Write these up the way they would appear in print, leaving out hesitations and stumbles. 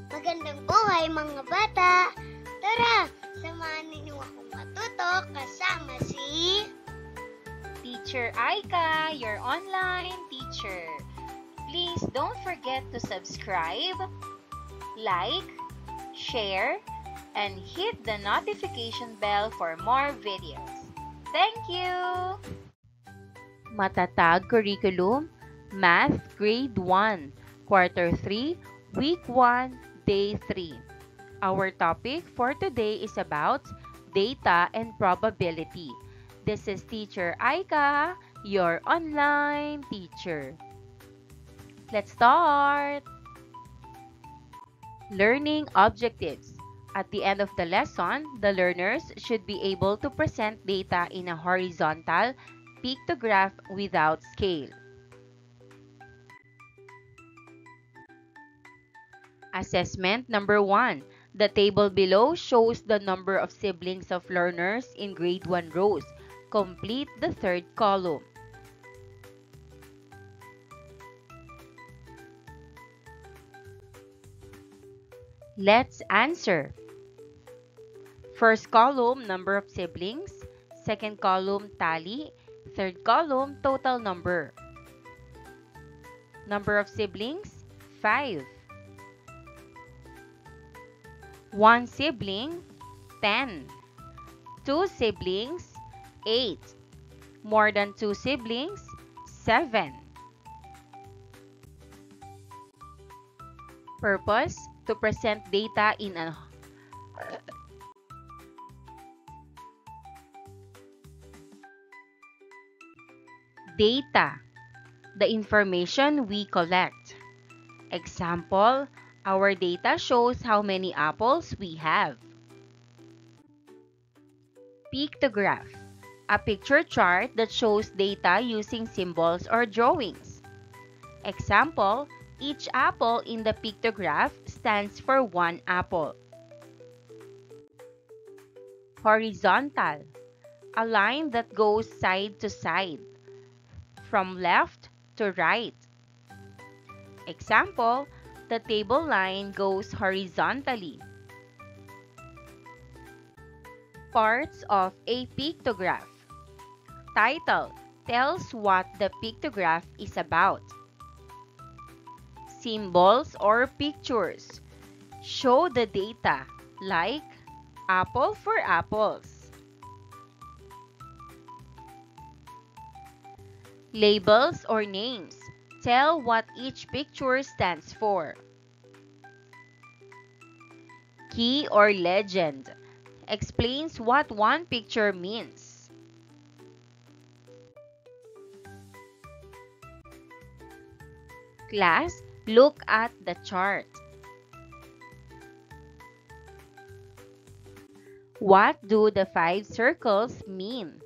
Magandang buhay mga bata! Tara, samahan ninyo akong matuto kasama si Teacher Aika, your online teacher. Please don't forget to subscribe, like, share, and hit the notification bell for more videos. Thank you! Matatag Curriculum, Math Grade 1, Quarter 3, Week 1, Day 3. Our topic for today is about data and probability. This is Teacher Aika, your online teacher. Let's start! Learning objectives. At the end of the lesson, the learners should be able to present data in a horizontal pictograph without scale. Assessment number 1. The table below shows the number of siblings of learners in grade 1 rows. Complete the third column. Let's answer. First column, number of siblings. Second column, tally. Third column, total number. Number of siblings, 5. One sibling, 10. Two siblings, 8. More than 2 siblings, 7. Purpose: to present data in a data, the information we collect. Example, our data shows how many apples we have. Pictograph, a picture chart that shows data using symbols or drawings. Example, each apple in the pictograph stands for 1 apple. Horizontal, a line that goes side to side, from left to right. Example, the table line goes horizontally. Parts of a pictograph. Title tells what the pictograph is about. Symbols or pictures show the data, like apple for apples. Labels or names tell what each picture stands for. Key or legend explains what one picture means. Class, look at the chart. What do the 5 circles mean?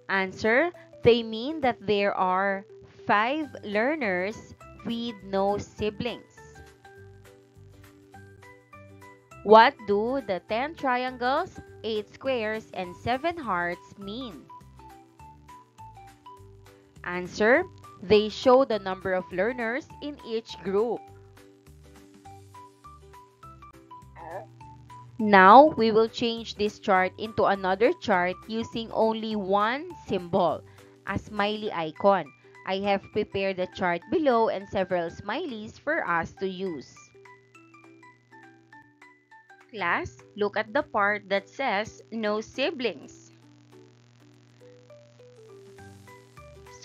Answer: they mean that there are 5 learners with no siblings. What do the 10 triangles, 8 squares, and 7 hearts mean? Answer: they show the number of learners in each group. Now, we will change this chart into another chart using only one symbol, a smiley icon. I have prepared the chart below and several smileys for us to use. Class, look at the part that says no siblings.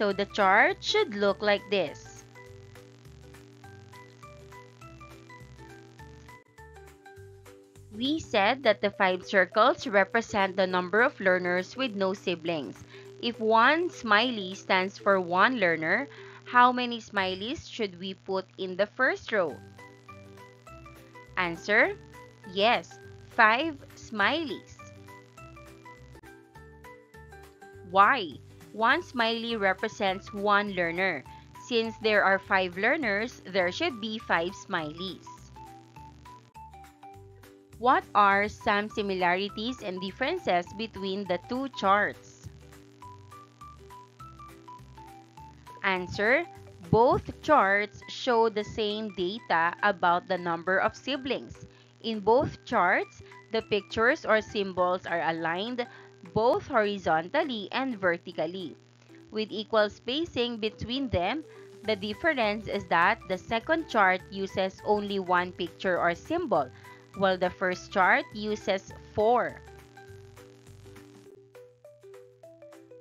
So the chart should look like this. We said that the 5 circles represent the number of learners with no siblings. If one smiley stands for 1 learner, how many smileys should we put in the first row? Answer: yes, 5 smileys. Why? 1 smiley represents 1 learner. Since there are 5 learners, there should be 5 smileys. What are some similarities and differences between the two charts? Answer: both charts show the same data about the number of siblings. In both charts, the pictures or symbols are aligned both horizontally and vertically, with equal spacing between them. The difference is that the second chart uses only one picture or symbol, while the first chart uses four.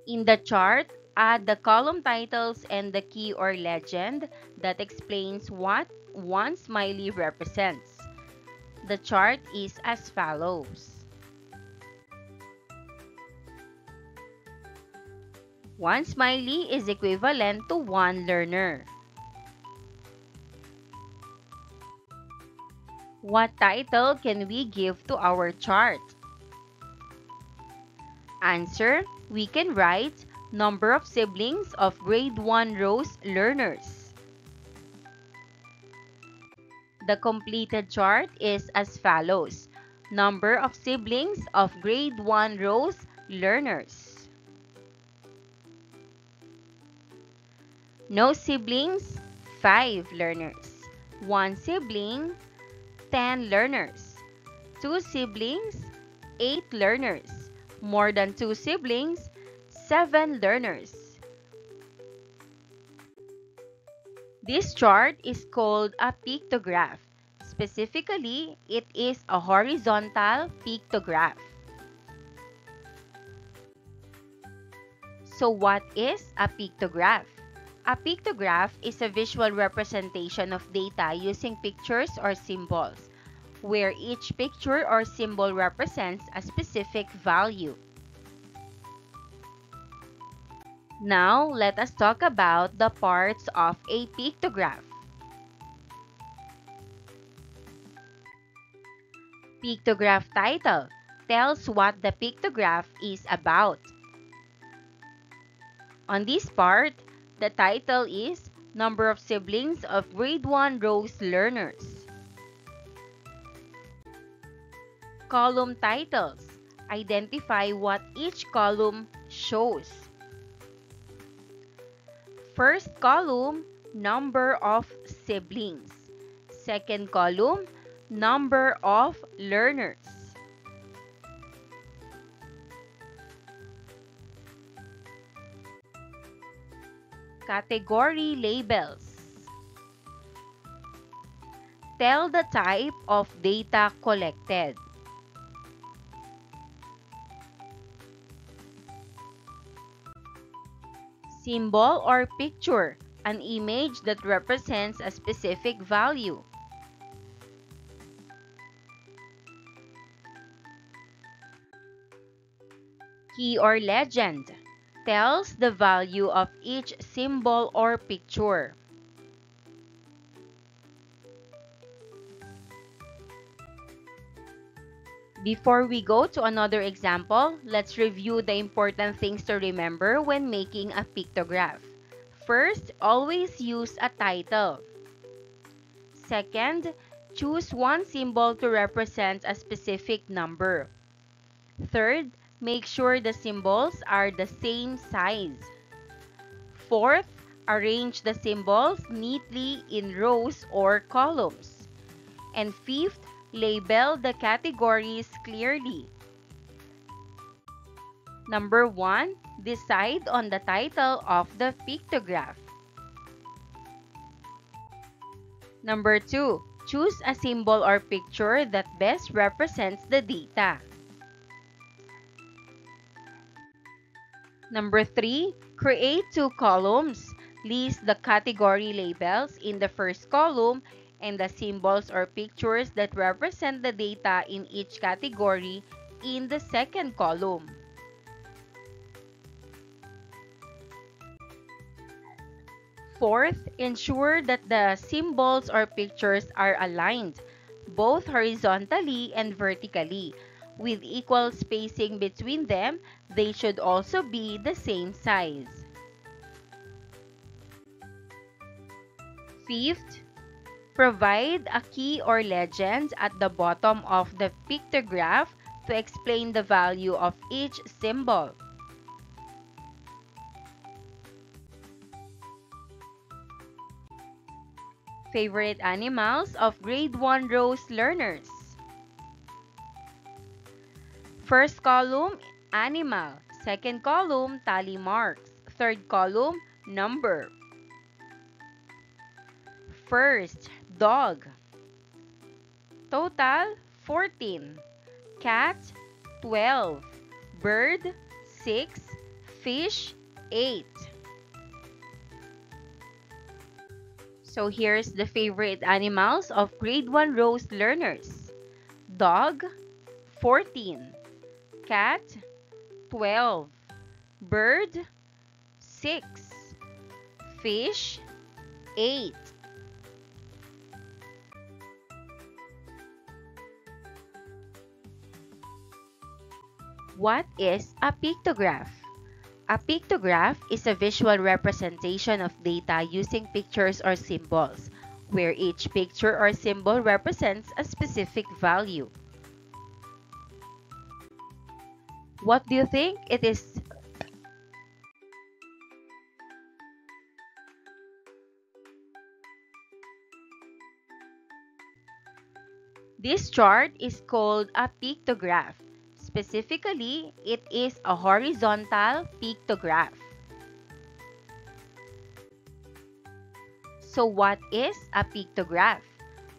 In the chart, add the column titles and the key or legend that explains what one smiley represents. The chart is as follows. One smiley is equivalent to one learner. What title can we give to our chart? Answer: we can write number of siblings of grade 1 Rose learners. The completed chart is as follows. Number of siblings of grade 1 Rose learners. No siblings, 5 learners. 1 sibling, 10 learners. 2 siblings, 8 learners. More than 2 siblings, 7 learners. This chart is called a pictograph. Specifically, it is a horizontal pictograph. So what is a pictograph? A pictograph is a visual representation of data using pictures or symbols, where each picture or symbol represents a specific value. Now, let us talk about the parts of a pictograph. Pictograph title tells what the pictograph is about. On this part, the title is Number of Siblings of Grade 1 Rose Learners. Column titles identify what each column shows. First column, number of siblings. Second column, number of learners. Category labels. Tell the type of data collected. Symbol or picture, an image that represents a specific value. Key or legend, tells the value of each symbol or picture. Before we go to another example, let's review the important things to remember when making a pictograph. First, always use a title. Second, choose one symbol to represent a specific number. Third, make sure the symbols are the same size. Fourth, arrange the symbols neatly in rows or columns. And fifth, label the categories clearly. Number 1, decide on the title of the pictograph. Number 2, choose a symbol or picture that best represents the data. Number 3, create 2 columns. List the category labels in the first column and the symbols or pictures that represent the data in each category in the second column. Fourth, ensure that the symbols or pictures are aligned, both horizontally and vertically. With equal spacing between them, they should also be the same size. Fifth, provide a key or legend at the bottom of the pictograph to explain the value of each symbol. Favorite animals of Grade 1 Rose learners. First column, animal. Second column, tally marks. Third column, number. First, dog. Total, 14. Cat, 12. Bird, 6. Fish, 8. So here's the favorite animals of Grade 1 Rose learners. Dog, 14. Cat, 12. Bird, 6. Fish, 8. What is a pictograph? A pictograph is a visual representation of data using pictures or symbols, where each picture or symbol represents a specific value. What do you think it is? This chart is called a pictograph. Specifically, it is a horizontal pictograph. So what is a pictograph?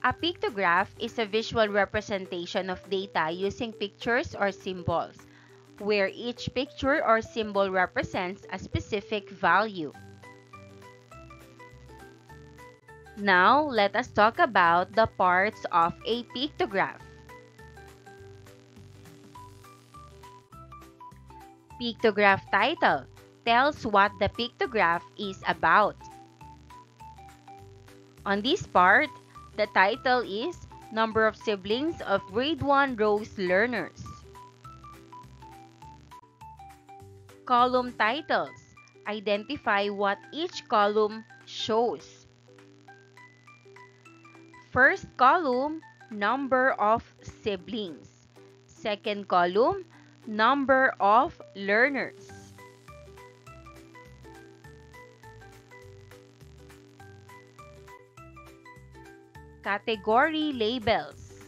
A pictograph is a visual representation of data using pictures or symbols, where each picture or symbol represents a specific value. Now, let us talk about the parts of a pictograph. Pictograph title tells what the pictograph is about. On this part, the title is Number of Siblings of Grade 1 Rose Learners. Column titles identify what each column shows. First column, number of siblings. Second column, number of learners. Category labels.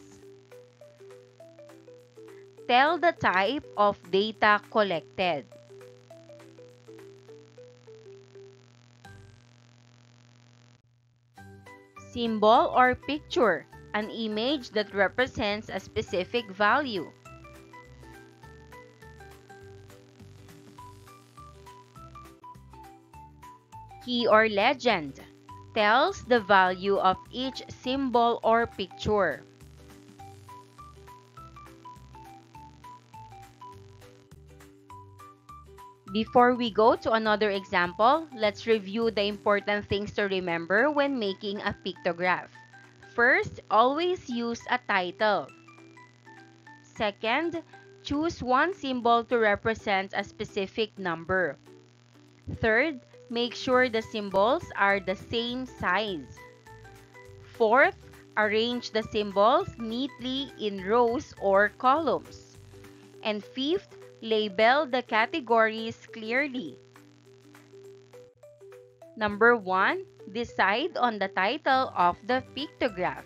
Tell the type of data collected. Symbol or picture, an image that represents a specific value. Key or legend tells the value of each symbol or picture. Before we go to another example, let's review the important things to remember when making a pictograph. First, always use a title. Second, choose one symbol to represent a specific number. Third, make sure the symbols are the same size. Fourth, arrange the symbols neatly in rows or columns. And fifth, label the categories clearly. Number 1, decide on the title of the pictograph.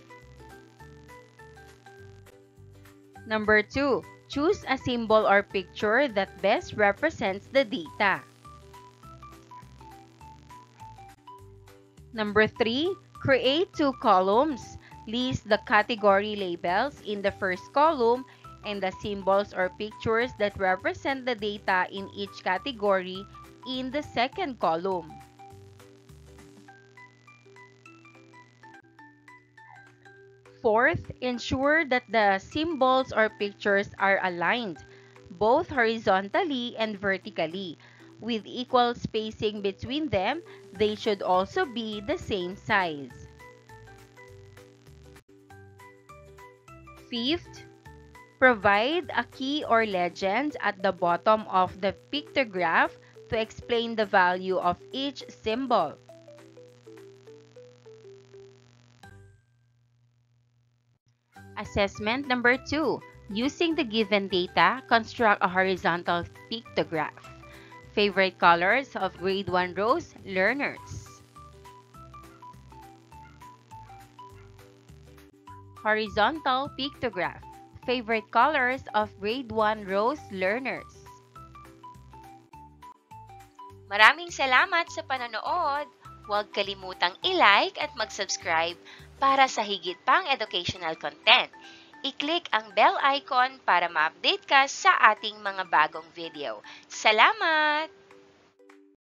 Number 2, choose a symbol or picture that best represents the data. Number 3, create 2 columns. List the category labels in the first column and the symbols or pictures that represent the data in each category in the second column. Fourth, ensure that the symbols or pictures are aligned, both horizontally and vertically. With equal spacing between them, they should also be the same size. Fifth, provide a key or legend at the bottom of the pictograph to explain the value of each symbol. Assessment number 2. Using the given data, construct a horizontal pictograph. Favorite colors of Grade 1 Rose learners. Horizontal pictograph. Favorite colors of Grade 1 Rose learners. Maraming salamat sa panonood. Huwag kalimutang i-like at mag-subscribe para sa higit pang educational content. I-click ang bell icon para ma-update ka sa ating mga bagong video. Salamat!